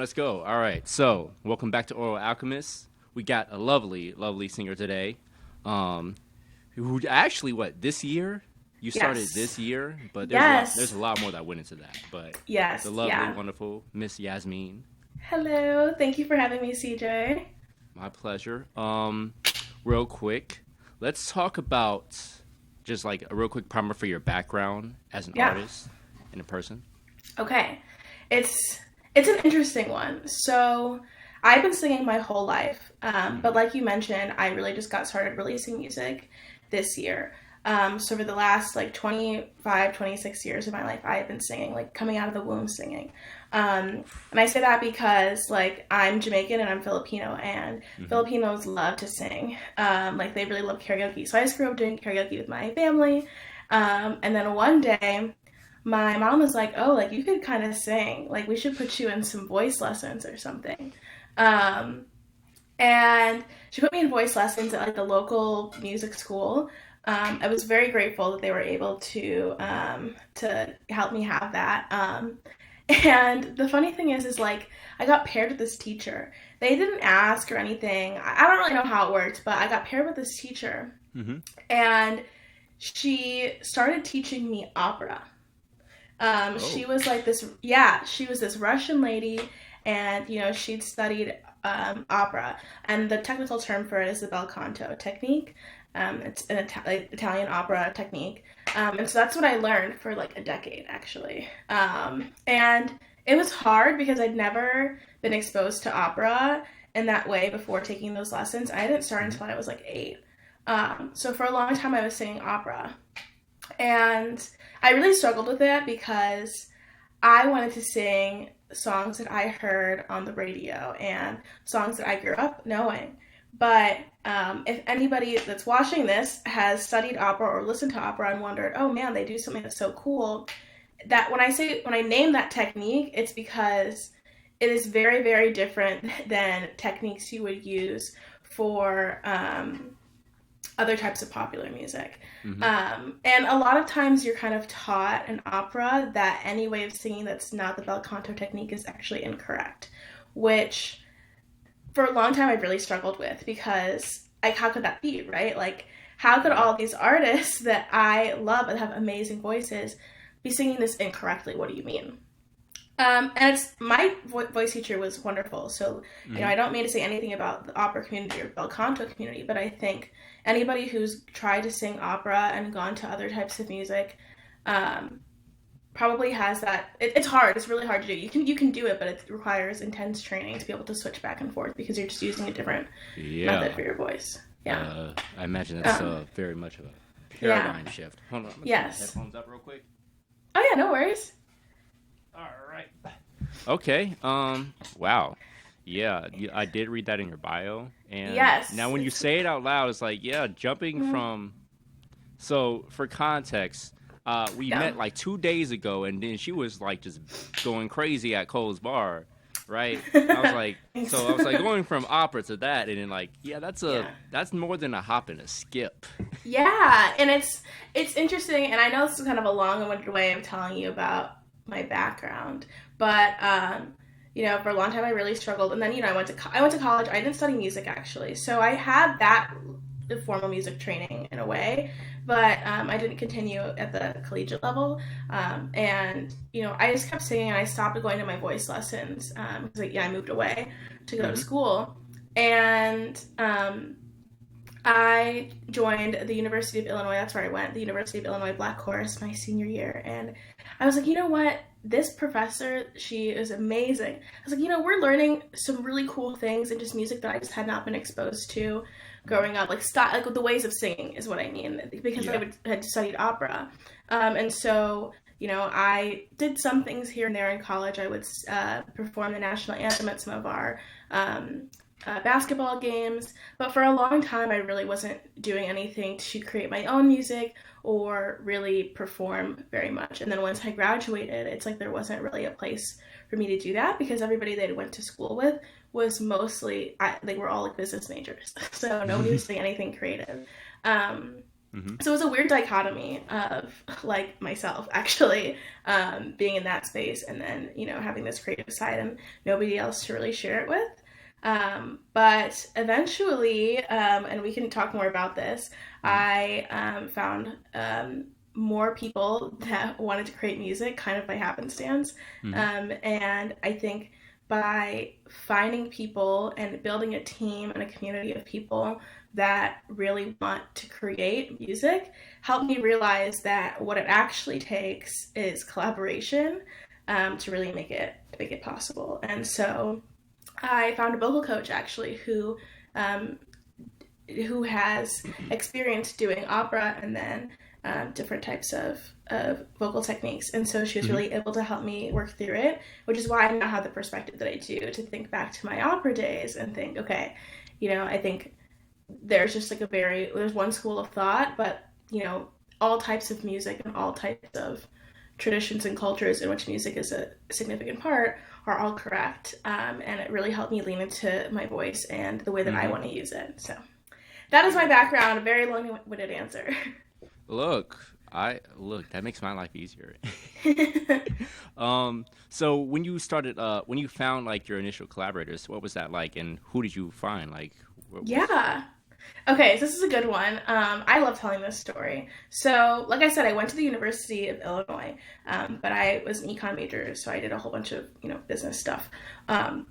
let's go. All right. So, welcome back to Oral Alchemist. We got a lovely, lovely singer today. Um, who actually, this year? You started Yes. this year, but there's a Yes. lot more that went into that. But the Yes. lovely, Yeah. wonderful Miss Yasmine, Hello. Thank you for having me, CJ. my pleasure. Real quick, let's talk about just like a real quick primer for your background as an Yeah. artist and a person. Okay. It's it's an interesting one. So I've been singing my whole life, but Hmm. like you mentioned, I really just got started releasing music this year. So for the last like 25, 26 years of my life, I have been singing, like coming out of the womb singing. And I say that because like I'm Jamaican and I'm Filipino, and Hmm. Filipinos love to sing. Like they really love karaoke. So I just grew up doing karaoke with my family. And then one day, my mom was like, "Oh, like you could kind of sing. Like we should put you in some voice lessons or something." Um, and she put me in voice lessons at like the local music school. I was very grateful that they were able to help me have that. And the funny thing is like I got paired with this teacher. They didn't ask or anything. I don't really know how it worked, but I got paired with this teacher, Hmm. and she started teaching me opera. She Oh. was like this, yeah, she was this Russian lady, and she'd studied opera, and the technical term for it is the bel canto technique. It's an like, Italian opera technique, and so that's what I learned for like a decade actually. And it was hard because I'd never been exposed to opera in that way before taking those lessons. I didn't start Hmm. until I was like 8. So for a long time I was singing opera, and I really struggled with it because I wanted to sing songs that I heard on the radio and songs that I grew up knowing. But if anybody that's watching this has studied opera or listened to opera and wondered, oh man, they do something that's so cool, that when I name that technique, it's because it is very, very different than techniques you would use for other types of popular music. Hmm. And a lot of times you're kind of taught in opera that any way of singing that's not the bel canto technique is actually incorrect, which for a long time I really struggled with because like how could that be, right? Like how could Yeah. all these artists that I love and have amazing voices be singing this incorrectly? What do you mean? And it's my voice teacher was wonderful. So, Hmm. I don't mean to say anything about the opera community or bel canto community, but I think anybody who's tried to sing opera and gone to other types of music um, probably has that. It's hard. It's really hard to do. You can do it, but it requires intense training to be able to switch back and forth because you're just using a different method Yeah. for your voice. Yeah. I imagine that's Um, very much of a yeah. paradigm shift. Hold on, I'm gonna turn my Yes. headphones up real quick. Oh yeah. No worries. All right. Okay. Wow. Yeah, I did read that in your bio, and now Yes. when you It's say it out loud, it's like, yeah, jumping mm, from. So for context, we yeah. met like 2 days ago, and then she was like just going crazy at Cole's bar, right? I was like, Thanks. so I was like going from opera to that, and then like, yeah, Yeah. that's more than a hop and a skip. Yeah, and it's interesting, and I know this is kind of a long-winded way of telling you about my background, but for a long time I really struggled, and then I went to college. I didn't study music actually, so I had that formal music training in a way, but I didn't continue at the collegiate level, and I just kept singing, and I stopped going to my voice lessons because I moved away to go to Hmm. school, and I joined the University of Illinois. That's where I went, the University of Illinois Black Chorus, my senior year. And I was like, you know what? This professor, she is amazing. I was like, we're learning some really cool things and just music that I just had not been exposed to Hmm. growing up. Like the ways of singing is what I mean, because Yeah. had studied opera. And so, I did some things here and there in college. I would perform the national anthem at some of our basketball games. But for a long time, I really wasn't doing anything to create my own music or really perform very much. And then once I graduated, it's like there wasn't really a place for me to do that because everybody that I went to school with was mostly, they were all like business majors. So nobody was doing anything creative. Um, Mm-hmm. So it was a weird dichotomy of like myself actually being in that space and then having this creative side and nobody else to really share it with. But eventually, and we can talk more about this, Mm-hmm. I found more people that wanted to create music kind of by happenstance. Mm-hmm. And I think by finding people and building a team and a community of people that really want to create music helped me realize that what it actually takes is collaboration to really make it possible. And so I found a vocal coach actually um, who has experience doing opera and then different types of vocal techniques. And so she was Mm-hmm. really able to help me work through it, which is why I now have the perspective that I do to think back to my opera days and think, okay, I think there's just like there's one school of thought, but all types of music and all types of traditions and cultures in which music is a significant part are all correct. And it really helped me lean into my voice and the way that I Mm-hmm. want to use it. So that is my background, a very long-winded answer. Look, that makes my life easier. So when you found like your initial collaborators, what was that like, and who did you find? Like, what was? Yeah. Okay, so this is a good one. I love telling this story. So, like I said, I went to the University of Illinois, but I was an econ major, so I did a whole bunch of business stuff. Um,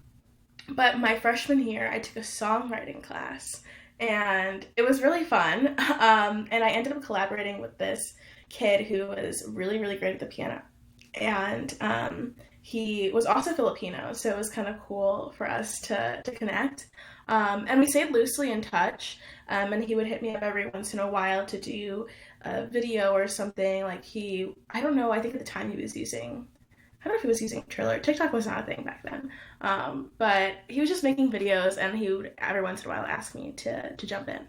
but my freshman year, I took a songwriting class, and it was really fun. And I ended up collaborating with this kid who was really, really great at the piano, and he was also Filipino, so it was kind of cool for us to connect. And we stayed loosely in touch, and he would hit me up every once in a while to do a video or something. Like I don't know, I think at the time he was using, I don't know if he was using Triller. TikTok was not a thing back then. But he was just making videos, and he would every once in a while ask me to jump in.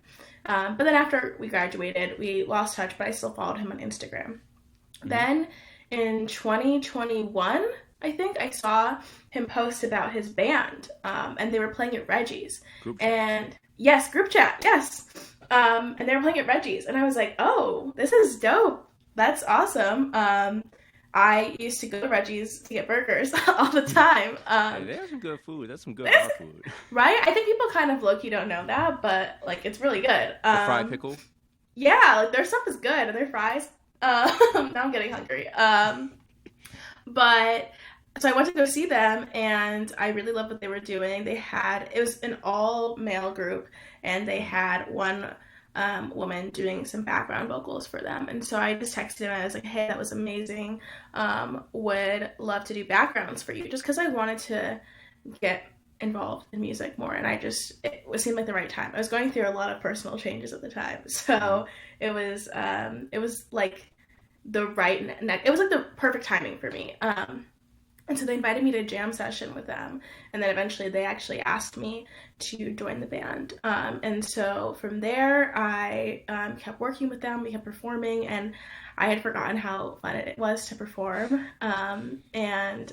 But then after we graduated, we lost touch, but I still followed him on Instagram. Mm-hmm. Then in 2021, I think I saw him post about his band, and they were playing at Reggie's. Group chat. And yes, group chat, yes. And they were playing at Reggie's, and I was like, oh, this is dope. That's awesome. I used to go to Reggie's to get burgers all the time. Hey, they have some good food. That's some good This, bar food. right? I think people kind of look you don't know that, but like it's really good. The fried pickle. Yeah, like their stuff is good and their fries. Now I'm getting hungry. But so I went to go see them, and I really loved what they were doing. It was an all male group, and they had one woman doing some background vocals for them. And so I just texted him, and I was like, hey, that was amazing. Would love to do backgrounds for you, just because I wanted to get involved in music more. And it seemed like the right time. I was going through a lot of personal changes at the time. Mm-hmm. So it was like the it was like the perfect timing for me. And so they invited me to a jam session with them. And then eventually they actually asked me to join the band. And so from there, I kept working with them. We kept performing. And I had forgotten how fun it was to perform. And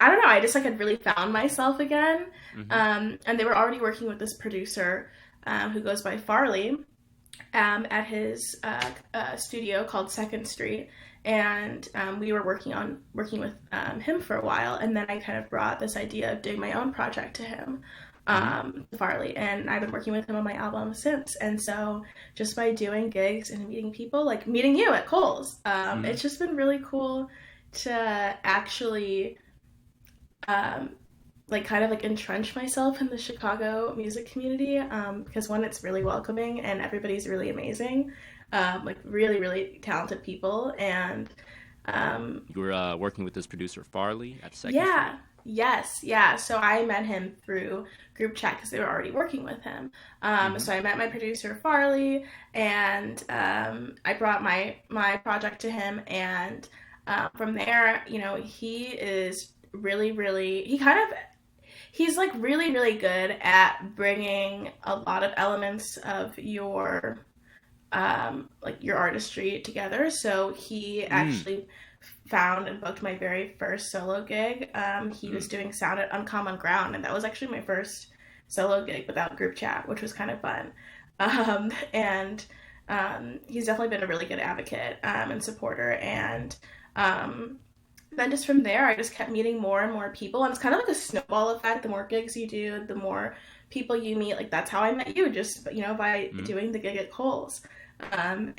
I don't know, I just like had really found myself again. Mm-hmm. And they were already working with this producer who goes by Farley at his studio called Second Street, and we were working with him for a while, and then I kind of brought this idea of doing my own project to him, Mm-hmm. Farley, and I've been working with him on my album since. And so just by doing gigs and meeting people, like meeting you at Kohl's, Mm-hmm. it's just been really cool to actually like kind of like entrench myself in the Chicago music community, because one, it's really welcoming and everybody's really amazing, like really really talented people. And You were working with this producer Farley at Second Street. yeah, yes, yeah, so I met him through group chat because they were already working with him. Mm-hmm. So I met my producer Farley, and I brought my project to him. And from there, he is really really he's like really really good at bringing a lot of elements of your like your artistry together. So he Mm. actually found and booked my very first solo gig. He Mm. was doing sound at Uncommon Ground, and that was actually my first solo gig without group chat, which was kind of fun. And He's definitely been a really good advocate and supporter. And then just from there, I just kept meeting more and more people. And it's kind of like a snowball effect. The more gigs you do, the more people you meet. Like that's how I met you, just by doing the gig at Cole's. I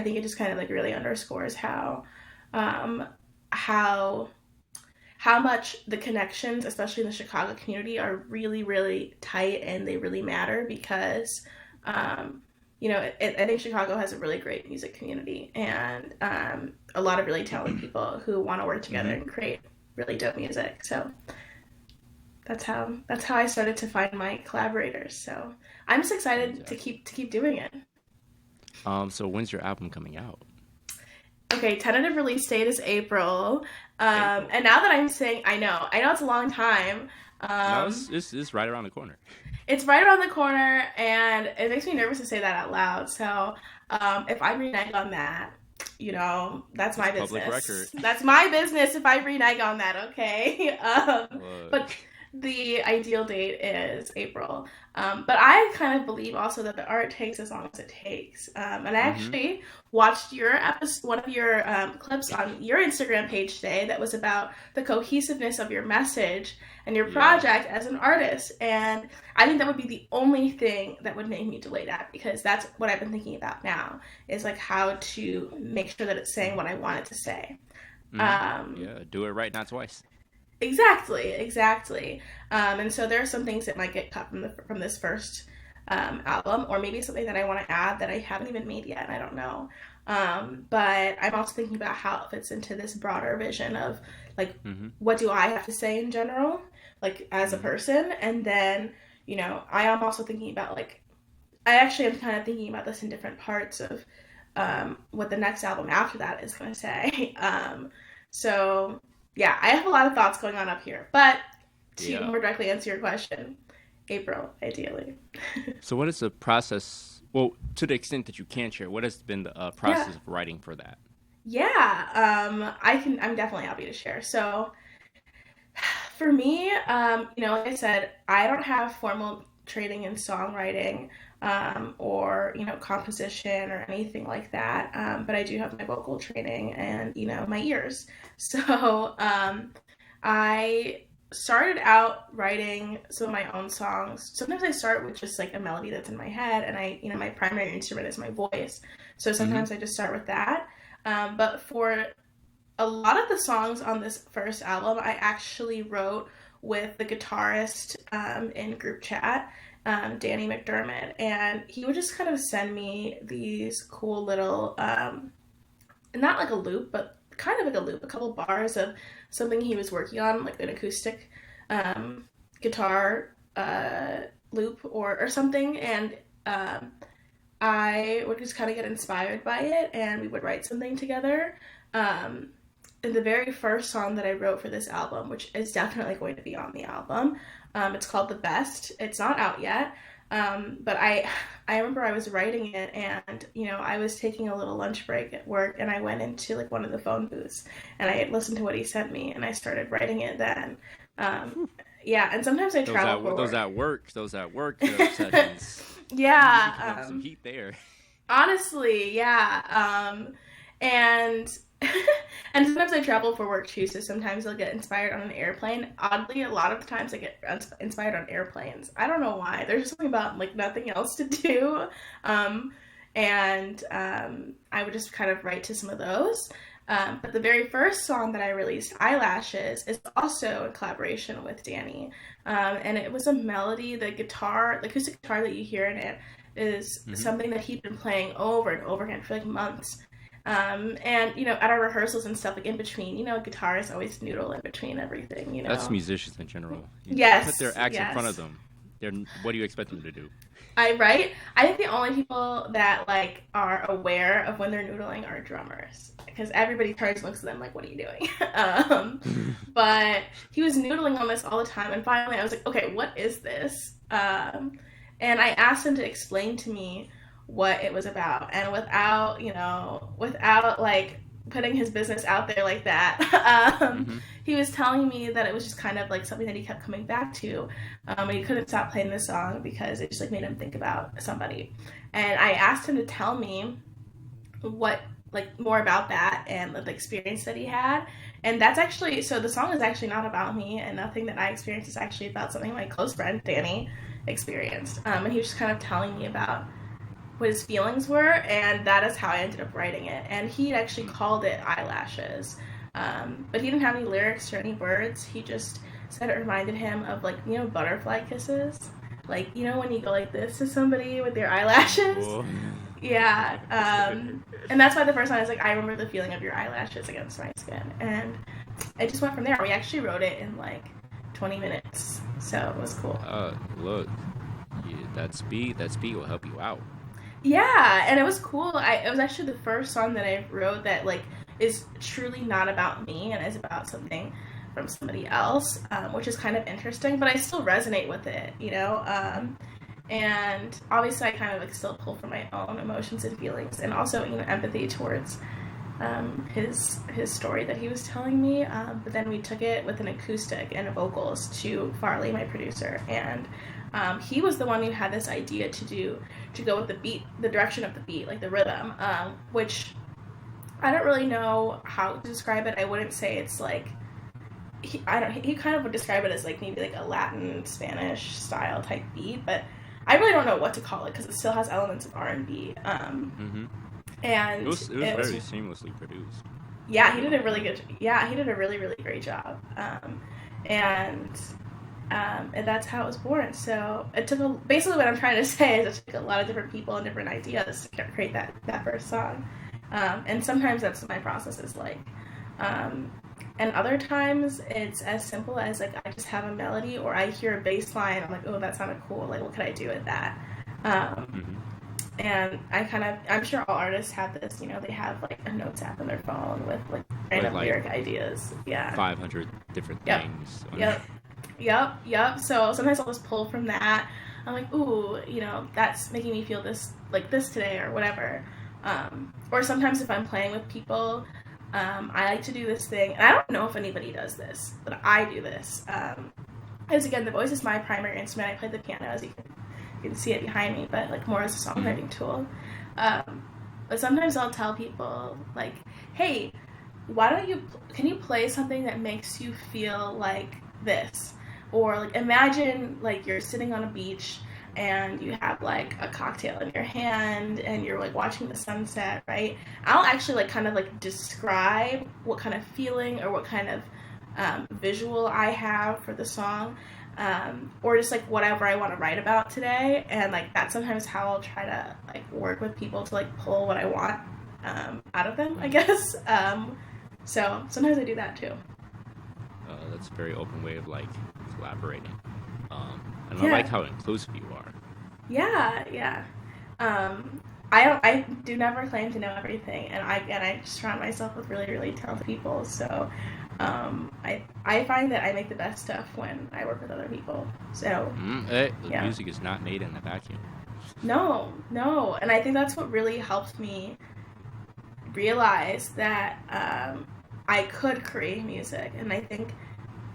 think it just kind of like really underscores um, how how much the connections, especially in the Chicago community, are really, really tight and they really matter because, I think Chicago has a really great music community and a lot of really talented people who want to work together and create really dope music. So that's how I started to find my collaborators. So I'm just excited to keep doing it. So when's your album coming out? Okay, tentative release date is April. April. And now that I'm saying, I know it's a long time. No, it's right around the corner. It's right around the corner, and it makes me nervous to say that out loud. So, if I renege on that, that's my business. Public record. That's my business if I renege on that, okay? But the ideal date is April. But I kind of believe also that the art takes as long as it takes. And I actually watched one of your clips on your Instagram page today that was about the cohesiveness of your message and your project as an artist. And I think that would be the only thing that would make me delay that, because that's what I've been thinking about now, is like how to make sure that it's saying what I want it to say. Do it right, not twice. Exactly. And so there are some things that might get cut from this first album, or maybe something that I want to add that I haven't even made yet, and I don't know. But I'm also thinking about how it fits into this broader vision of like, what do I have to say in general, like as a person? And then, I am also thinking about like, I actually am kind of thinking about this in different parts of what the next album after that is going to say. So yeah, I have a lot of thoughts going on up here, but to more directly answer your question, April, ideally. So what is the process, well, to the extent that you can share, what has been the process of writing for that? I'm definitely happy to share. So for me, like I said, I don't have formal training in songwriting or composition or anything like that, but I do have my vocal training and my ears. So I started out writing some of my own songs. Sometimes I start with just like a melody that's in my head, and my primary instrument is my voice, so sometimes I just start with that. But for a lot of the songs on this first album, I actually wrote with the guitarist in group chat, Danny McDermott, and he would just kind of send me these cool little, not like a loop, but kind of like a loop, a couple bars of something he was working on, like an acoustic guitar loop or something, and I would just kind of get inspired by it, and we would write something together. And the very first song that I wrote for this album, which is definitely going to be on the album, it's called The Best. It's not out yet, but I remember I was writing it, and I was taking a little lunch break at work, and I went into like one of the phone booths, and I listened to what he sent me, and I started writing it then. And sometimes I travel. Those at work sessions. Yeah, some heat there. Honestly, yeah, and. And sometimes I travel for work too, so sometimes I'll get inspired on an airplane. Oddly, a lot of the times I get inspired on airplanes. I don't know why. There's just something about like nothing else to do. I would just kind of write to some of those. But the very first song that I released, Eyelashes, is also a collaboration with Danny. And it was a melody, the acoustic guitar that you hear in it is something that he'd been playing over and over again for like months. At our rehearsals and stuff, like in between, guitarists always noodle in between everything, That's musicians in general. Yes. Put their acts in front of them. What do you expect them to do? I think the only people that like are aware of when they're noodling are drummers, because everybody turns and looks at them like, what are you doing? But he was noodling on this all the time, and finally I was like, okay, what is this? And I asked him to explain to me what it was about, and without like putting his business out there like that. He was telling me that it was just kind of like something that he kept coming back to. And he couldn't stop playing this song because it just like made him think about somebody. And I asked him to tell me what like more about that and the experience that he had. And that's actually, so the song is actually not about me, and nothing that I experienced is actually about something my close friend Danny experienced. And he was just kind of telling me about what his feelings were, and that is how I ended up writing it. And he actually called it Eyelashes, but he didn't have any lyrics or any words. He just said it reminded him of like, you know, butterfly kisses, like, you know, when you go like this to somebody with your eyelashes. Whoa. Yeah, and that's why the first line is like, I remember the feeling of your eyelashes against my skin, and it just went from there. We actually wrote it in like 20 minutes, so it was cool. Look, yeah, that speed will help you out. Yeah, and it was cool. It was actually the first song that I wrote that like is truly not about me and is about something from somebody else, which is kind of interesting, but I still resonate with it, you know. And obviously I kind of like still pull from my own emotions and feelings, and also, you know, empathy towards his story that he was telling me. But then we took it with an acoustic and vocals to Farley, my producer, and he was the one who had this idea to go with the beat, the direction of the beat, like the rhythm, which I don't really know how to describe it. I wouldn't say it's like he kind of would describe it as like maybe like a Latin Spanish style type beat, but I really don't know what to call it because it still has elements of R&B. And it was very seamlessly produced. Yeah, he did a really good. Yeah, he did a really, really great job. And that's how it was born. So it took basically what I'm trying to say is it took a lot of different people and different ideas to create that first song. And sometimes that's what my process is like. And other times it's as simple as like I just have a melody or I hear a bass line. I'm like, oh, that sounded cool. Like, what could I do with that? And I'm sure all artists have this, you know, they have like a notes app on their phone with like random lyric ideas. Yeah. 500 different things. Yep. So sometimes I'll just pull from that. I'm like, ooh, you know, that's making me feel this today or whatever. Or sometimes if I'm playing with people, I like to do this thing, and I don't know if anybody does this, but I do this. Because again, the voice is my primary instrument. I play the piano, as you can see it behind me, but like more as a songwriting tool. But sometimes I'll tell people like, hey, can you play something that makes you feel like this? Or like imagine like you're sitting on a beach and you have like a cocktail in your hand and you're like watching the sunset, right? I'll actually like kind of like describe what kind of feeling or what kind of visual I have for the song, or just like whatever I want to write about today. And like that's sometimes how I'll try to like work with people to like pull what I want out of them, I guess. So sometimes I do that too. That's a very open way of like collaborating. And I like how inclusive you are. Yeah. I do never claim to know everything, and I surround myself with really, really talented people. So I find that I make the best stuff when I work with other people. So music is not made in a vacuum. No, and I think that's what really helped me realize that I could create music. And I think,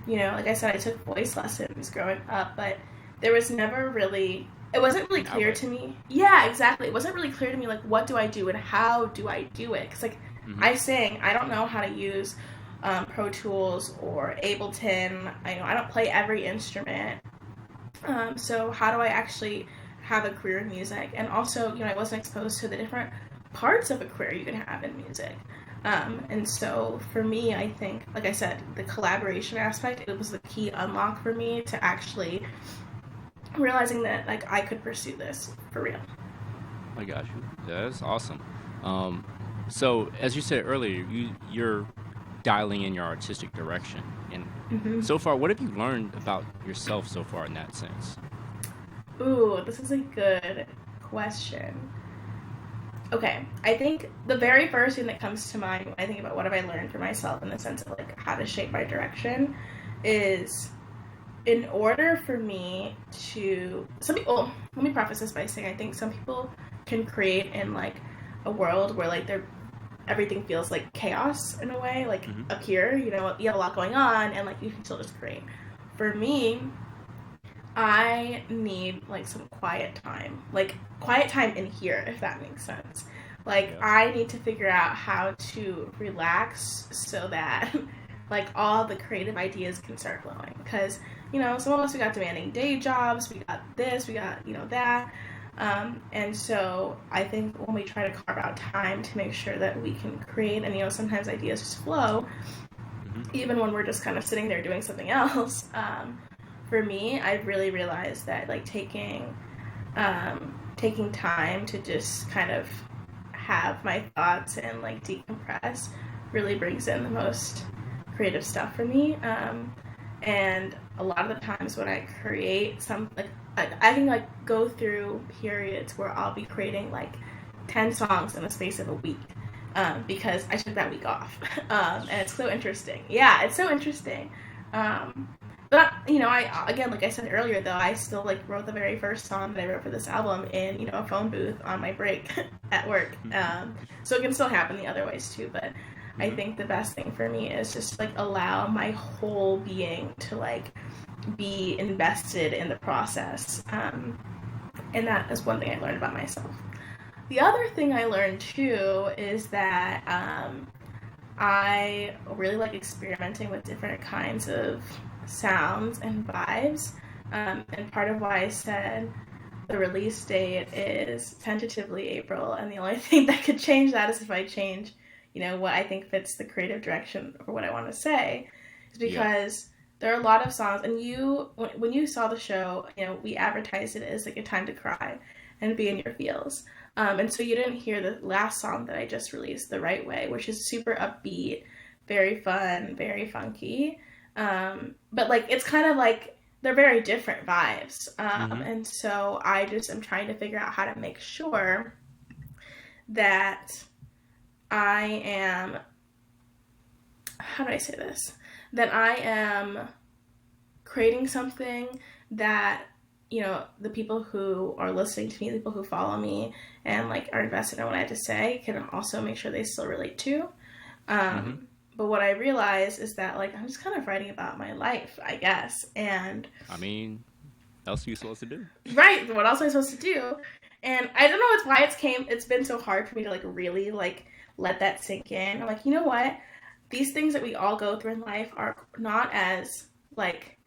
you know, like I said, I took voice lessons growing up, but there was never really, it wasn't really clear to me. Yeah, exactly. It wasn't really clear to me, like, what do I do and how do I do it? Because, like, I sing, I don't know how to use Pro Tools or Ableton. I don't play every instrument. So how do I actually have a career in music? And also, you know, I wasn't exposed to the different parts of a career you can have in music. And so for me, I think, like I said, the collaboration aspect, it was the key unlock for me to actually realizing that like I could pursue this for real. I got you. That's awesome. So as you said earlier, you're dialing in your artistic direction, and so far, what have you learned about yourself so far in that sense? Ooh, this is a good question. Okay, I think the very first thing that comes to mind when I think about what have I learned for myself in the sense of like how to shape my direction is, in order for me to, some people, let me preface this by saying I think some people can create in like a world where like they're everything feels like chaos in a way, like Mm-hmm. up here, you know, you have a lot going on and like you can still just create. For me, I need like some quiet time, like quiet time in here, if that makes sense. Like Yeah. I need to figure out how to relax so that like all the creative ideas can start flowing. Because you know, some of us we got demanding day jobs, we got this, we got you know that, and so I think when we try to carve out time to make sure that we can create, and you know, sometimes ideas just flow, Mm-hmm. even when we're just kind of sitting there doing something else. For me, I really realized that like taking time to just kind of have my thoughts and like decompress really brings in the most creative stuff for me. And a lot of the times when I create some like I can like go through periods where I'll be creating like 10 songs in the space of a week, because I took that week off. And it's so interesting. Yeah, it's so interesting. Um, but you know, I again, like I said earlier, though, I still like wrote the very first song that I wrote for this album in you know a phone booth on my break at work. So it can still happen the other ways too. But I Mm-hmm. think the best thing for me is just like allow my whole being to like be invested in the process. And that is one thing I learned about myself. The other thing I learned too is that I really like experimenting with different kinds of sounds and vibes. And part of why I said the release date is tentatively April, and the only thing that could change that is if I change, you know, what I think fits the creative direction or what I want to say, is Yeah. because there are a lot of songs, and you, when you saw the show, you know, we advertised it as like a time to cry and be in your feels. And so you didn't hear the last song that I just released, The Right Way, which is super upbeat, very fun, very funky. But like it's kind of like they're very different vibes. Mm-hmm. And so I just am trying to figure out how to make sure that I am, how do I say this? That I am creating something that you know the people who are listening to me, the people who follow me and like are invested in what I have to say can also make sure they still relate to. Mm-hmm. But what I realize is that like I'm just kind of writing about my life, I guess. And I mean, else you supposed to do? right, what else am I supposed to do? And I don't know it's why it's been so hard for me to like really like let that sink in. I'm like, you know what? These things that we all go through in life are not as like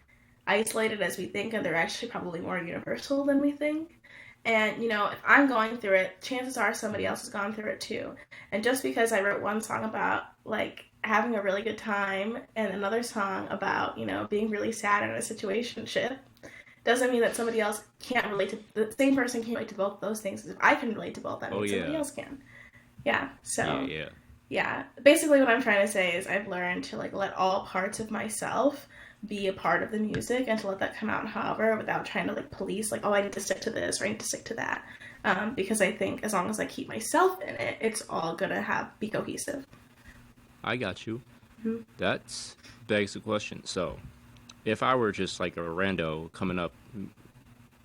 isolated as we think, and they're actually probably more universal than we think. And you know, if I'm going through it, chances are somebody else has gone through it too. And just because I wrote one song about like having a really good time and another song about you know being really sad in a situationship doesn't mean that somebody else can't relate to the same person can relate to both those things. If I can relate to both, that Oh means somebody yeah. else can. Yeah. Yeah. So Yeah. yeah, basically what I'm trying to say is I've learned to like let all parts of myself be a part of the music and to let that come out however without trying to like police like oh I need to stick to this or I need to stick to that, because I think as long as I keep myself in it, it's all gonna have be cohesive. I got you. Mm-hmm. That's begs the question. So, if I were just like a rando coming up,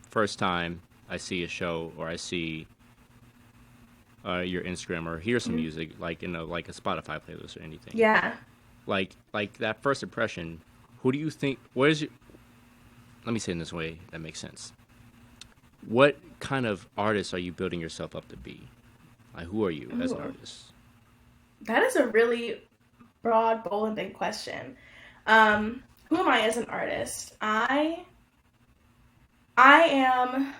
first time I see a show or I see your Instagram or hear some Mm-hmm. music, like in a like a Spotify playlist or anything, Yeah. like that first impression, who do you think? Where's your? Let me say it in this way that makes sense. What kind of artist are you building yourself up to be? Like, who are you as an Ooh. artist? That is a really broad, bold, and big question. Who am I as an artist? I am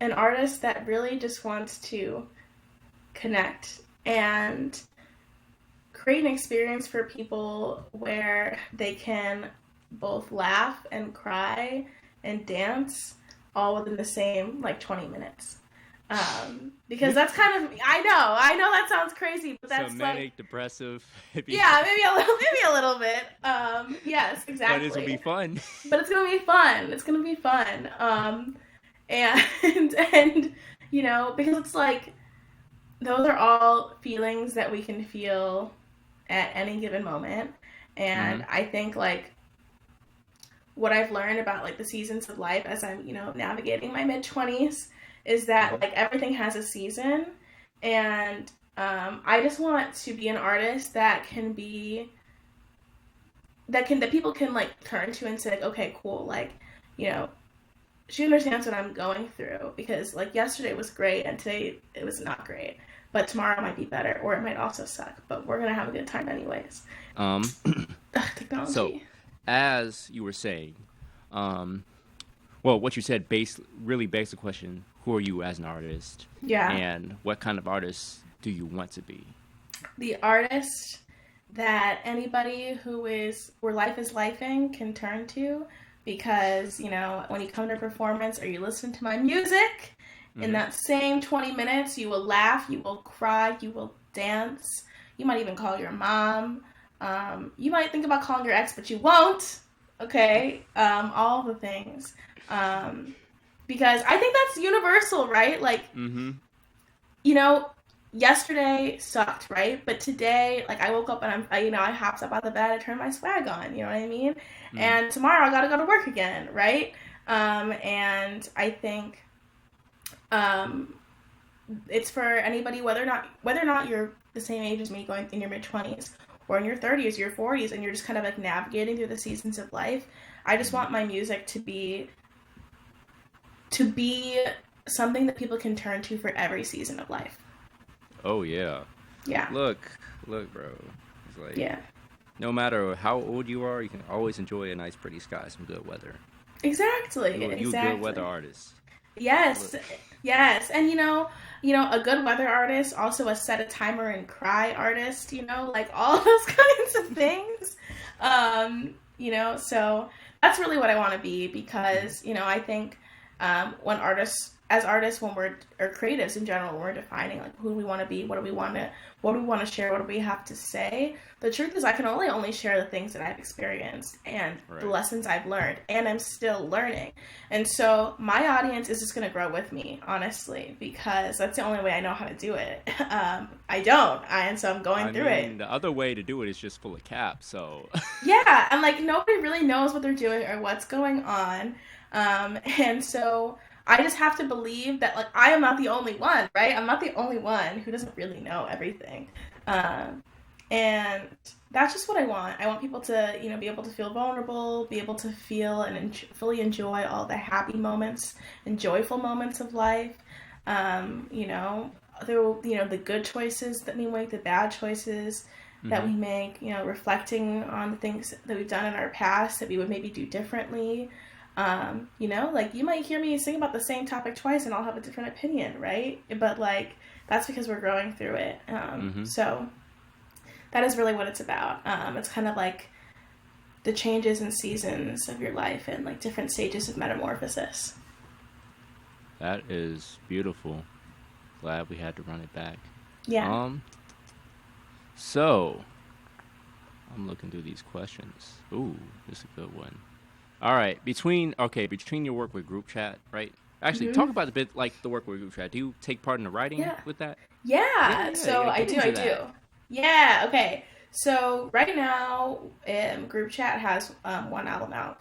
an artist that really just wants to connect and create an experience for people where they can both laugh and cry and dance all within the same like 20 minutes. Because that's kind of I know that sounds crazy, but So that's like manic, depressive, hippie, yeah, maybe a little bit. Yes, but it's gonna be exactly. fun. But it's gonna be fun. It's gonna be fun. And and you know because it's like those are all feelings that we can feel at any given moment. Mm-hmm. And I think like what I've learned about like the seasons of life as I'm, you know, navigating my mid 20s is Mm-hmm. that like everything has a season And I just want to be an artist that that people can like turn to and say like, okay, cool, like, you know, she understands what I'm going through, because like yesterday was great and today it was not great, but tomorrow might be better, or it might also suck, but we're gonna have a good time anyways. Um, Ugh, so technology. as you were saying, um, well, what you said really begs the question: who are you as an artist, Yeah, and what kind of artist do you want to be? the artist that anybody who is where life is lifing can turn to, because when you come to a performance or you listen to my music, in Mm-hmm. that same 20 minutes you will laugh, you will cry, you will dance, you might even call your mom, you might think about calling your ex but you won't, okay, all the things, um, because I think that's universal, right? Like, Mm-hmm. you know, yesterday sucked, right? But today, like, I woke up and I hopped up out of the bed, I turned my swag on, you know what I mean? Mm-hmm. And tomorrow I gotta go to work again, right? And I think um, it's for anybody, whether or not you're the same age as me, going in your mid 20s, or in your 30s, your 40s, and you're just kind of like navigating through the seasons of life. I just Mm-hmm. want my music to be something that people can turn to for every season of life. Oh yeah. Yeah, Look, bro. It's like yeah. no matter how old you are, you can always enjoy a nice, pretty sky, some good weather. Exactly, You a good weather exactly. artist. Yes, Look. yes, and a good weather artist, also a set a timer and cry artist. Like all those kinds of things. So that's really what I want to be, Mm-hmm. because I think as artists, when we're or creatives in general, when we're defining like who we want to be, what do we want to share, what do we have to say. The truth is, I can only share the things that I've experienced and the Right. lessons I've learned, and I'm still learning. And so my audience is just going to grow with me, honestly, because that's the only way I know how to do it. I don't. And so I'm going I through it. mean, the other way to do it is just full of cap. So. Yeah. And like nobody really knows what they're doing or what's going on. And so I just have to believe that, like, I am not the only one, right? I'm not the only one who doesn't really know everything. Um, and that's just what I want. I want people to, be able to feel vulnerable, be able to feel and fully enjoy all the happy moments and joyful moments of life. The good choices that we make, the bad choices that Mm-hmm. we make, reflecting on the things that we've done in our past that we would maybe do differently. Like, you might hear me sing about the same topic twice and I'll have a different opinion, right? But like, that's because we're growing through it. Mm-hmm. So that is really what it's about. It's kind of like the changes and seasons of your life and like different stages of metamorphosis. That is beautiful. Glad we had to run it back. Yeah. Um. So I'm looking through these questions. Ooh, this is a good one. All right. Between your work with group chat, right? Actually, talk Hmm. about a bit like the work with group chat. Do you take part in the writing Yeah. with that? Yeah, Yeah. yeah, So yeah. I Get do. I into do. that. Yeah. Okay. So right now, Group Chat has one album out,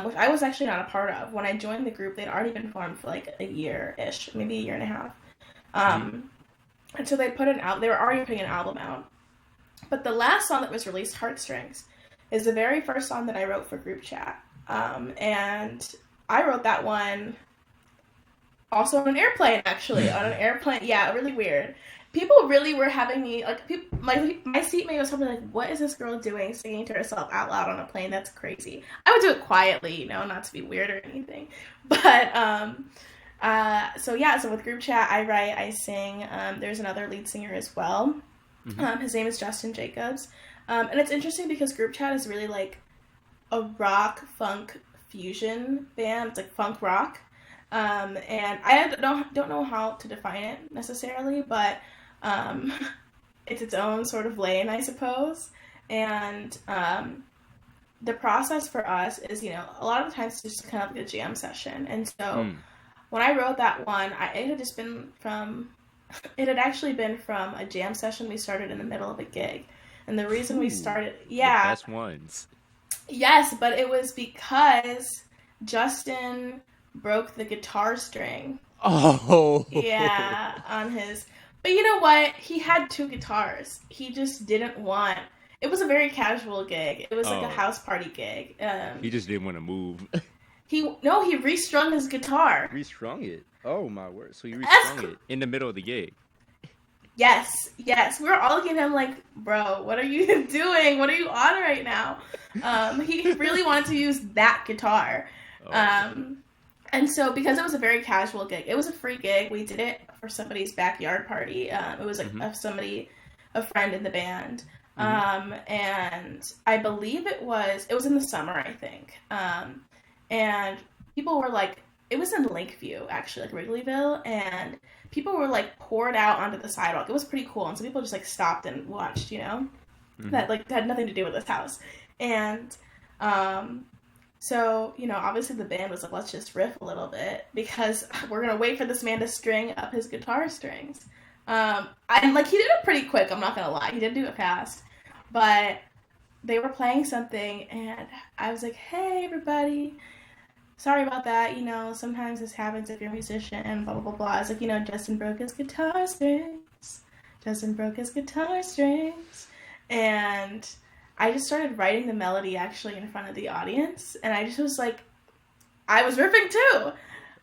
which I was actually not a part of. When I joined the group, they'd already been formed for like a year ish, maybe a year and a half. Mm-hmm. And so they put an out. They were already putting an album out. But the last song that was released, Heartstrings, is the very first song that I wrote for Group Chat. And I wrote that one also on an airplane, actually. On an airplane. Yeah, really weird. People really were having me, like, my seatmate was probably like, what is this girl doing singing to herself out loud on a plane? That's crazy. I would do it quietly, not to be weird or anything. But, so yeah, so with Group Chat, I write, I sing. There's another lead singer as well. Mm-hmm. His name is Justin Jacobs. And it's interesting because Group Chat is really like a rock funk fusion band. It's like funk rock. And I don't know how to define it necessarily, but um, it's its own sort of lane, I suppose. And the process for us is, a lot of the times it's just kind of like a jam session. And so Mm. when I wrote that one, it had actually been from a jam session we started in the middle of a gig. And the reason we Ooh, started, the yeah, best ones. yes, but it was because Justin broke the guitar string. Oh. Yeah, on his But you know what? He had two guitars. He just didn't want. It was a very casual gig. It was like a Oh, house party gig. he just didn't want to move. He restrung his guitar. Restrung it. Oh my word! So you restrung That's it in the middle of the gig. Yes, yes. We were all looking at him like, bro, what are you doing? What are you on right now? He really wanted to use that guitar. Oh, okay. Um, and so, because it was a very casual gig, it was a free gig. We did it for somebody's backyard party. It was like Mhm. a friend in the band. Mhm. And I believe it was in the summer, I think. And people were like, it was in Lakeview, actually, like Wrigleyville, and people were like poured out onto the sidewalk. It was pretty cool, and so people just like stopped and watched, Mhm. that like had nothing to do with this house. And um, so, obviously the band was like, let's just riff a little bit because we're gonna wait for this man to string up his guitar strings. And like he did it pretty quick. I'm not gonna lie, he did do it fast, but they were playing something, and I was like, hey everybody, sorry about that. Sometimes this happens if you're a musician and blah, blah, blah, blah. It's like, Justin broke his guitar strings. Justin broke his guitar strings. And I just started writing the melody actually in front of the audience. And I just was like, I was riffing too. Oh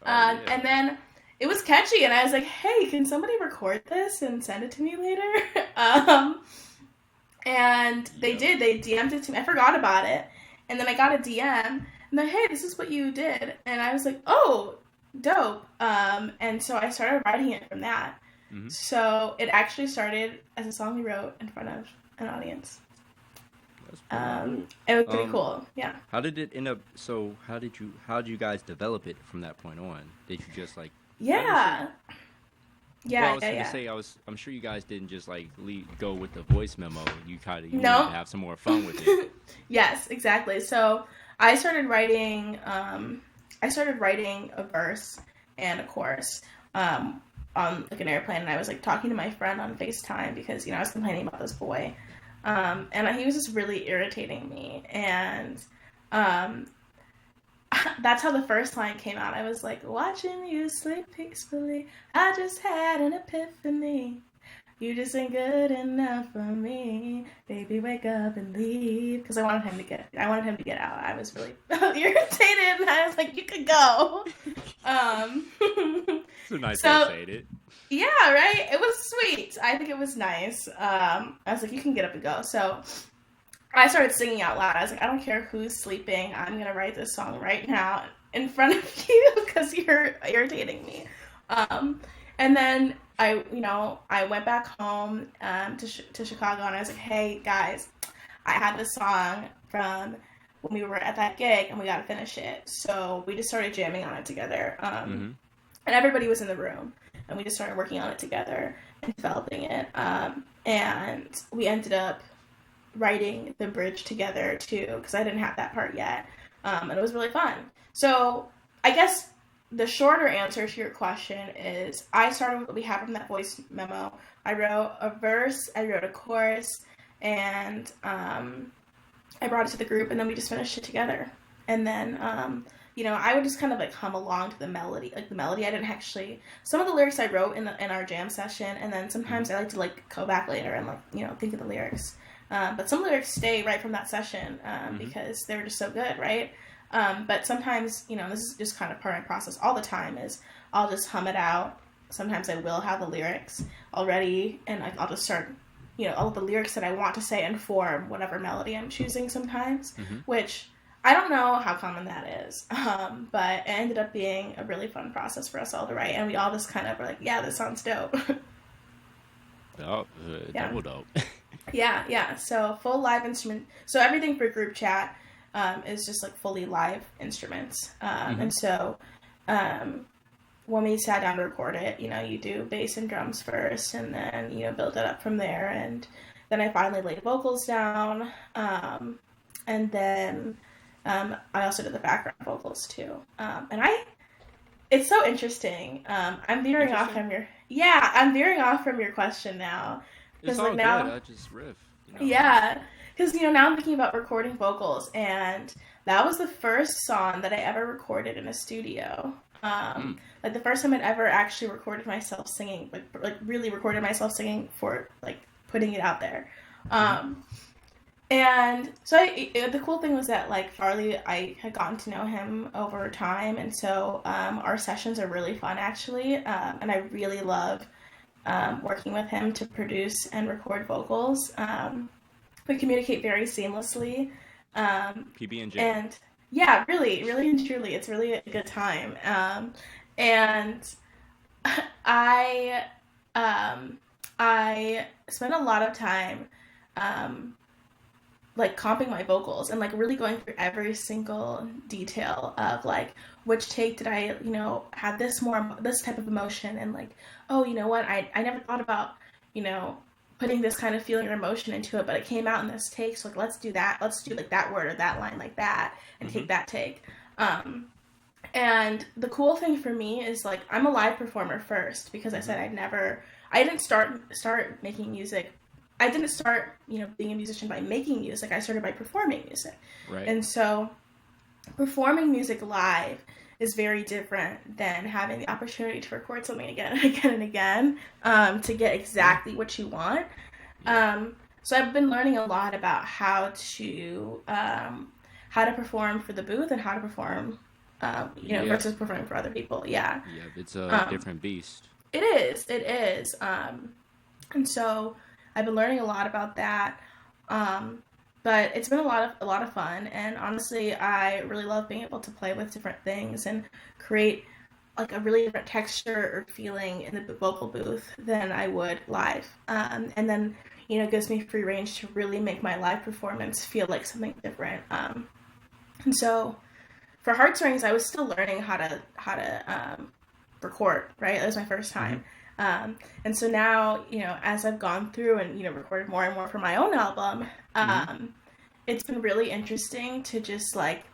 yeah. And then it was catchy. And I was like, hey, can somebody record this and send it to me later? um, and they Yep. did. They DM'd it to me. I forgot about it. And then I got a DM and they're, hey, this is what you did. And I was like, oh, dope. And so I started writing it from that. Mhm. So it actually started as a song we wrote in front of an audience. That's pretty cool. It was pretty Um, cool. Yeah. how did it end up? So how did you guys develop it from that point on? Did you just like obviously? Yeah. Well, I Yeah, was yeah, gonna yeah. say I'm sure you guys didn't just like go with the voice memo. You wanted to No. have some more fun with it. Yes, exactly. So I started writing. I started writing a verse and a chorus on like an airplane, and I was like talking to my friend on FaceTime because I was complaining about this boy, and he was just really irritating me, and um, that's how the first line came out. I was like, watching you sleep peacefully. I just had an epiphany. You just ain't good enough for me, baby. Wake up and leave. Because I wanted him to get out. I was really irritated, and I was like, you could go. Um, It's a nice way to so say it. yeah, right. It was sweet. I think it was nice. I was like, you can get up and go. So I started singing out loud. I was like, I don't care who's sleeping. I'm gonna write this song right now in front of you because you're irritating me. Um, and then I went back home to Chicago, and I was like, hey guys, I had this song from when we were at that gig, and we got to finish it. So we just started jamming on it together, Mhm. and everybody was in the room, and we just started working on it together and developing it. And we ended up writing the bridge together too because I didn't have that part yet, and it was really fun. So I guess the shorter answer to your question is I started with what we had from that voice memo. I wrote a verse, I wrote a chorus, and I brought it to the group, and then we just finished it together. And then I would just kind of like hum along to the melody. Like the melody, I didn't actually. Some of the lyrics I wrote in our jam session, and then sometimes Mhm. I like to like go back later and like think of the lyrics. But some lyrics stay right from that session Mhm. because they were just so good, right? But sometimes, this is just kind of part of my process all the time is I'll just hum it out. Sometimes I will have the lyrics already, and I'll just start, all of the lyrics that I want to say inform whatever melody I'm choosing sometimes, Mhm. which I don't know how common that is. But it ended up being a really fun process for us all to write, and we all just kind of were like, yeah, this sounds dope. Oh, Yeah. double dope. Yeah, yeah. So full live instrument. So everything for group chat is just like fully live instruments. Mhm. And so um, when we sat down to record it, you do bass and drums first, and then build it up from there. And then I finally laid vocals down, and then I also did the background vocals too. It's so interesting. Interesting. I'm veering off from your question now It's because like all good. now I just riff. yeah, because now I'm thinking about recording vocals, and that was the first song that I ever recorded in a studio. Mm. Like the first time I'd ever actually recorded myself singing, like really recorded myself singing for like putting it out there. Mm-hmm. Um, and so the cool thing was that like Farley, I had gotten to know him over time, and so our sessions are really fun actually, and I really love working with him to produce and record vocals. We communicate very seamlessly, PB&J. and yeah, really, really and truly, it's really a good time. And I um, I spent a lot of time um, like comping my vocals and like really going through every single detail of like which take did I have this type of emotion, and like, oh, you know what, I never thought about putting this kind of feeling or emotion into it, but it came out in this take, so like let's do like that word or that line like that and Mm-hmm. take that take. And the cool thing for me is like I'm a live performer first, because I Mm-hmm. said I didn't start making music. I didn't start, being a musician by making music. I started by performing music. Right. And so performing music live is very different than having the opportunity to record something again and again and again, to get Yeah. exactly what you want. Yeah. So I've been learning a lot about how to perform for the booth and how to perform, Yeah. versus performing for other people. Yeah, Yeah. It's a um, different beast. it is. It is. And so I've been learning a lot about that. Um, but it's been a lot of fun, and honestly, I really love being able to play with different things and create like a really different texture or feeling in the vocal booth than I would live. And then it gives me free range to really make my live performance feel like something different. And so for Heartstrings, I was still learning how to record. Right, it was my first Mm-hmm. time. And so now, as I've gone through and recorded more and more for my own album, Mm-hmm. it's been really interesting to just like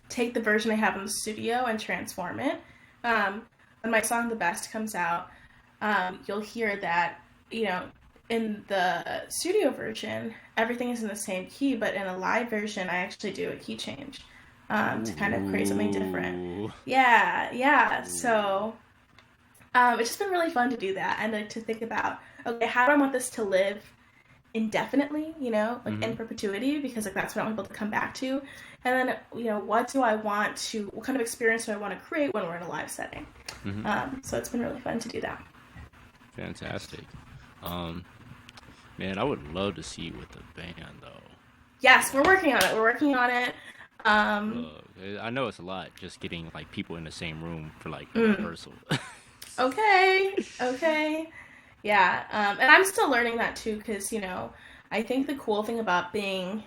take the version I have in the studio and transform it. Um, when my song "The Best" comes out, you'll hear that in the studio version everything is in the same key, but in a live version I actually do a key change, to kind of create something different. Ooh. Yeah, yeah. Ooh. So it's just been really fun to do that and like to think about, okay, how do I want this to live indefinitely, like Mm-hmm. in perpetuity, because like that's what I want people to come back to. And then, what kind of experience do I want to create when we're in a live setting? Mm-hmm. So it's been really fun to do that. Fantastic. Um, Man, I would love to see you with the band though. Yes, we're Yeah. working on it. We're working on it. Um, I know it's a lot just getting like people in the same room for like a mm, rehearsal. okay, okay. Yeah, and I'm still learning that too, because I think the cool thing about being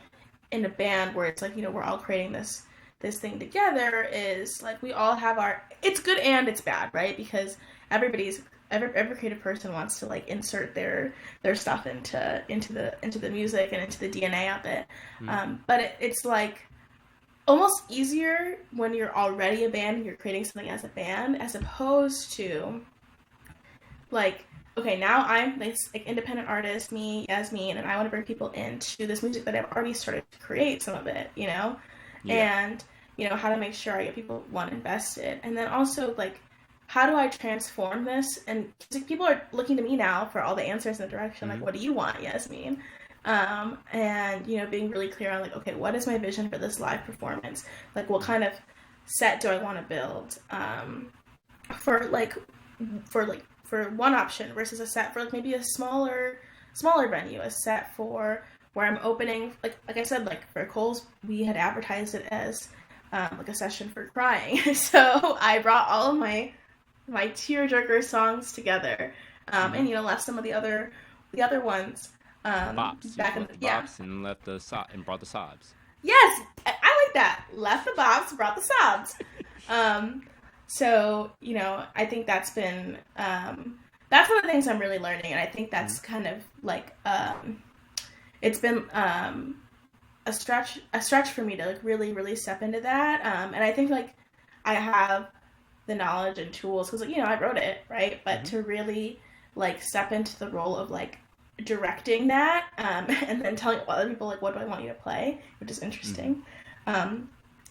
in a band where it's like we're all creating this thing together is like we all have our. It's good and it's bad, right? Because every creative person wants to like insert their stuff into the music and into the DNA of it. Mm-hmm. But it's like almost easier when you're already a band and you're creating something as a band, as opposed to like, okay, now I'm this like independent artist, me, Yasmine, and I want to bring people into this music that I've already started to create some of it, Yeah. and how to make sure I get people one invested, and then also like how do I transform this? And like, people are looking to me now for all the answers in the direction like, Mm-hmm. what do you want, Yasmine? And being really clear on like, okay, what is my vision for this live performance? Like, what kind of set do I want to build? For like for one option versus a set for like maybe a smaller venue, a set for where I'm opening, like I said, like for Cole's, we had advertised it as like a session for crying. So I brought all of my tearjerker songs together, Mm-hmm. and left some of the other ones The bops. You just back in left the yeah. bops and left the and brought the sobs. Yes, I like that. Left the bops, brought the sobs. Um, so I think that's one of the things I'm really learning, and I think Mm-hmm. that's kind of like it's been a stretch for me to like really really step into that, and I think like I have the knowledge and tools because I wrote it, right, but Mm-hmm. to really like step into the role of like directing that, and then telling other people like what do I want you to play, which is Mm-hmm. interesting. um,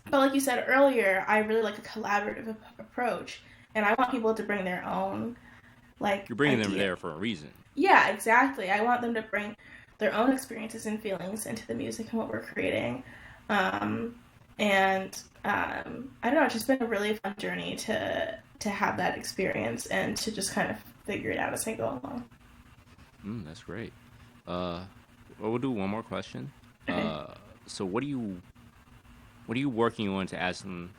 But like you said earlier, I really like a collaborative approach, and I want people to bring their own like You're bringing them idea. there for a reason. Yeah, exactly. I want them to bring their own experiences and feelings into the music and what we're creating. Um, and I don't know, it's just been a really fun journey to have that experience and to just kind of figure it out as I go along. That's great. Uh, well, we'll do one more question. Okay. Uh, so what are you working on to add some?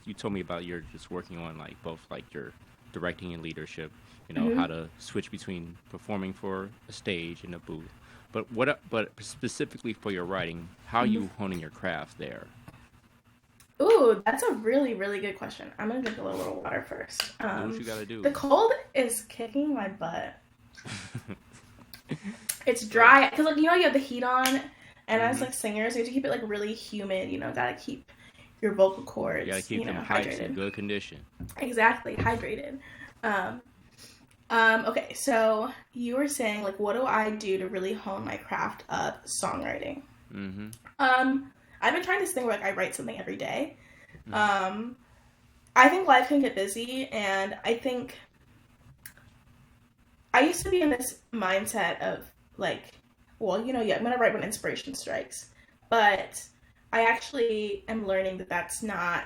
You told me about you're just working on like both like your directing and leadership. You know how Mm-hmm. to switch between performing for a stage and a booth. But specifically for your writing, how are Mm-hmm. you honing your craft there? Ooh, that's a really, really good question. I'm gonna drink a little water first. Do what you got to do. The cold is kicking my butt. It's Well, dry because like you have the heat on, and as hmm like singers, you have to keep it like really humid. Gotta keep your vocal you got to cords, keep them pipes in hydrated. good condition. Exactly, hydrated. Um, okay, so you were saying like, what do I do to really hone my craft of songwriting? Mm-hmm. Um, I've been trying this thing where like I write something every day. Mm-hmm. Um, I think life can get busy, and I think I used to be in this mindset of like, well, yeah, I'm gonna write when inspiration strikes, but I actually am learning that that's not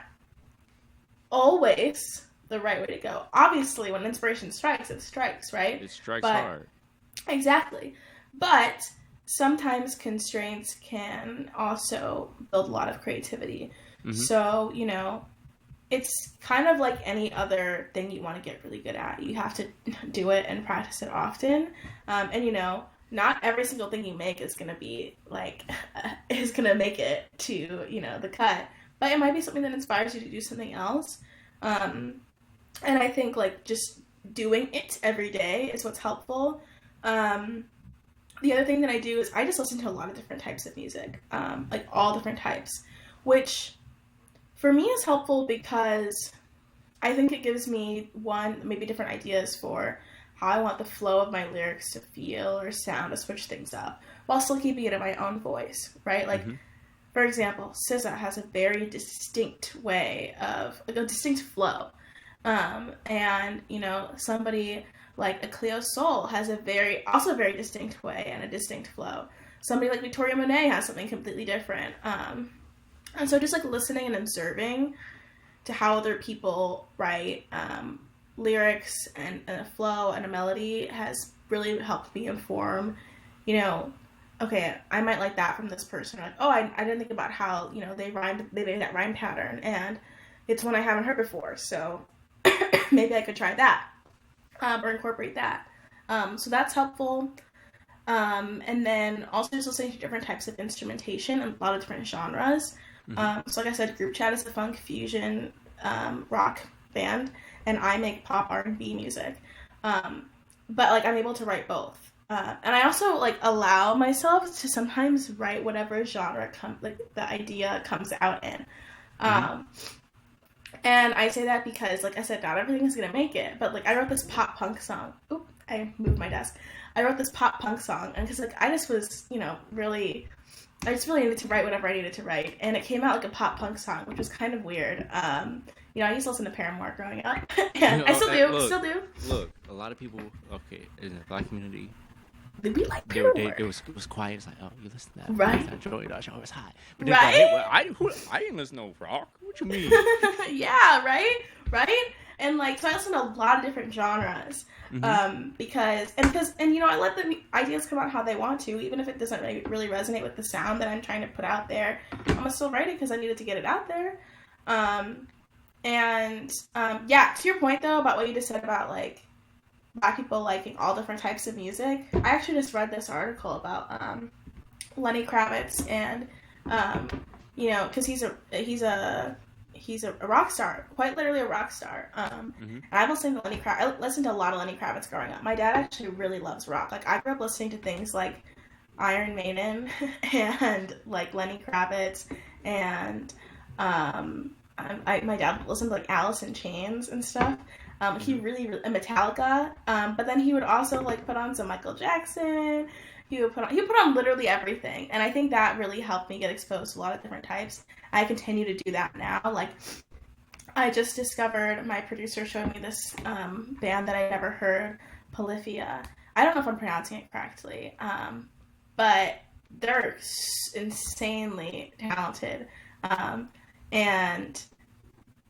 always the right way to go. Obviously, when inspiration strikes, it strikes, right? It strikes But hard. exactly, but sometimes constraints can also build a lot of creativity. Mm-hmm. So, it's kind of like any other thing you want to get really good at. You have to do it and practice it often. And not every single thing you make is gonna be like is gonna make it to the cut. But it might be something that inspires you to do something else. Um, and I think like just doing it every day is what's helpful. Um, the other thing that I do is I just listen to a lot of different types of music, like all different types, which for me is helpful because I think it gives me one, maybe different ideas for how I want the flow of my lyrics to feel or sound to switch things up while still keeping it in my own voice, right? Like, Mm-hmm. for example, SZA has a very distinct way of, like, a distinct flow. And, somebody like a Cleo Soul has also a very distinct way and a distinct flow. Somebody like Victoria Monet has something completely different. And so just like listening and observing to how other people write lyrics and a flow and a melody has really helped me inform, you know, okay, I might like that from this person. Like, oh, I didn't think about how, they made that rhyme pattern. And it's one I haven't heard before. So maybe I could try that or incorporate that. So that's helpful. And then also just listening to different types of instrumentation and a lot of different genres. Mm-hmm. So like I said, Group Chat is a funk fusion rock band, and I make pop R&B music. But like I'm able to write both. And I also like allow myself to sometimes write whatever genre like the idea comes out in. Mm-hmm. Um, and I say that because, like I said, not everything is gonna make it. But like I wrote this pop punk song. Oop, I moved my desk. I wrote this pop punk song, and because like I just was, I just really needed to write whatever I needed to write, and it came out like a pop punk song, which was kind of weird. I used to listen to Paramore growing up, and I still do, Look, still do. look. A lot of people, okay, in the black community, Did we like they Paramore? it was quiet. It's like, oh, you listen to that? Right, I enjoy that show. It's hot. But then it's like, hey, right. well, I didn't listen to no rock. What you mean? Yeah, right. And like, so I listen to a lot of different genres, Mm-hmm. because I let the ideas come out how they want to, even if it doesn't really resonate with the sound that I'm trying to put out there. I'm gonna still write it because I needed to get it out there. Um, yeah, to your point though about what you just said about like black people liking all different types of music, I actually just read this article about Lenny Kravitz and because he's a rock star, quite literally a rock star. Mm-hmm. And I've listened to I listened to a lot of Lenny Kravitz growing up. My dad actually really loves rock. Like I grew up listening to things like Iron Maiden and like Lenny Kravitz and my dad listened to like Alice in Chains and stuff. He Mm-hmm. really and Metallica. But then he would also like put on some Michael Jackson, He would put on literally everything, and I think that really helped me get exposed to a lot of different types. I continue to do that now. Like, I just discovered, my producer showed me this band that I never heard, Polyphia. I don't know if I'm pronouncing it correctly, but they're insanely talented, and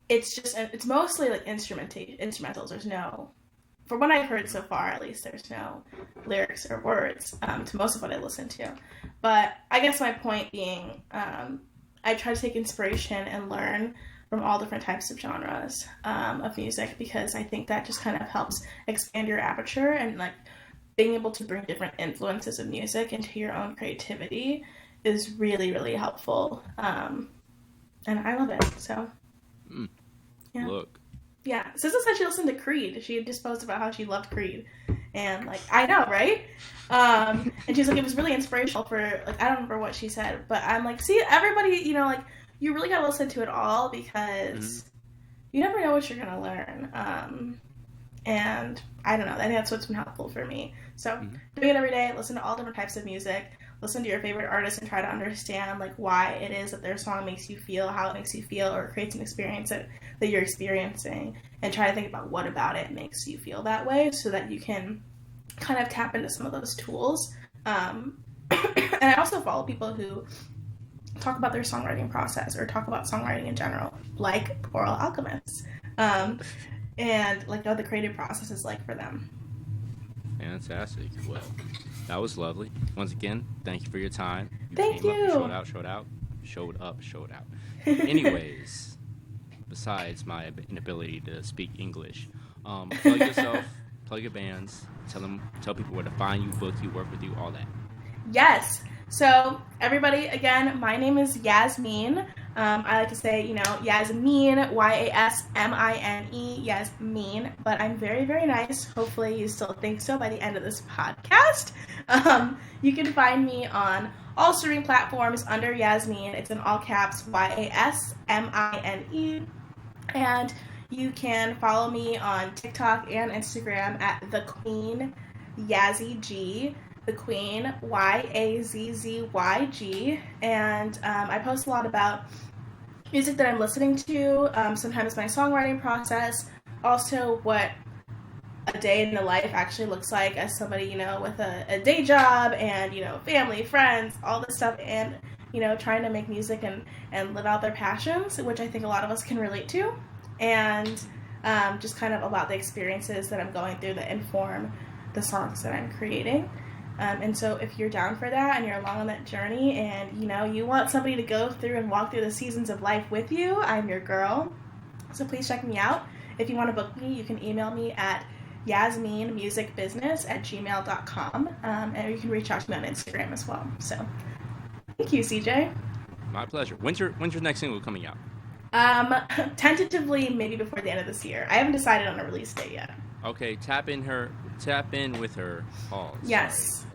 it's mostly like instrumentals. There's no, for what I've heard so far at least, there's no lyrics or words to most of what I listen to. But I guess my point being, I try to take inspiration and learn from all different types of genres of music, because I think that just kind of helps expand your aperture, and like being able to bring different influences of music into your own creativity is really, really helpful. And I love it. So, yeah. Look. Yeah. SZA said she listened to Creed. She had just posted about how she loved Creed. And, like, I know, right? And she's like, it was really inspirational for, like, I don't remember what she said, but I'm like, see, everybody, you know, like, you really gotta listen to it all, because you never know what you're gonna learn. And I don't know, I think that's what's been helpful for me. So doing it every day, listen to all different types of music, listen to your favorite artists, and try to understand like why it is that their song makes you feel how it makes you feel, or creates an experience that you're experiencing, and try to think about what about it makes you feel that way, so that you can kind of tap into some of those tools. And I also follow people who talk about their songwriting process, or talk about songwriting in general, like Oral Alchemists, and like what the creative process is like for them. Fantastic. Well, that was lovely. Once again, thank you for your time. Thank you. Showed out. Anyways, besides my inability to speak English, plug yourself, plug your bands, tell people where to find you, book you, work with you, all that. Yes. So, everybody, again, my name is Yasmine. I like to say, you know, Yasmine, Yasmine, Yasmine, but I'm very, very nice. Hopefully you still think so by the end of this podcast. You can find me on all streaming platforms under Yasmine. It's in all caps, Yasmine. And you can follow me on TikTok and Instagram at The Queen Yazzie G. The Queen, Yazzzyg, and I post a lot about music that I'm listening to, sometimes my songwriting process, also what a day in the life actually looks like as somebody, you know, with a day job, and, you know, family, friends, all this stuff, and, you know, trying to make music and live out their passions, which I think a lot of us can relate to, and just kind of about the experiences that I'm going through that inform the songs that I'm creating. And so if you're down for that, and you're along on that journey, and, you know, you want somebody to go through and walk through the seasons of life with you, I'm your girl. So please check me out. If you want to book me, you can email me at yasminemusicbusiness@gmail.com, and you can reach out to me on Instagram as well. So thank you, CJ. My pleasure. When's your next single coming out? Tentatively maybe before the end of this year. I haven't decided on a release date yet. Okay, tap in with her. Pause. Yes.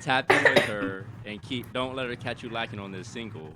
Tap in with her, and don't let her catch you lacking on this single.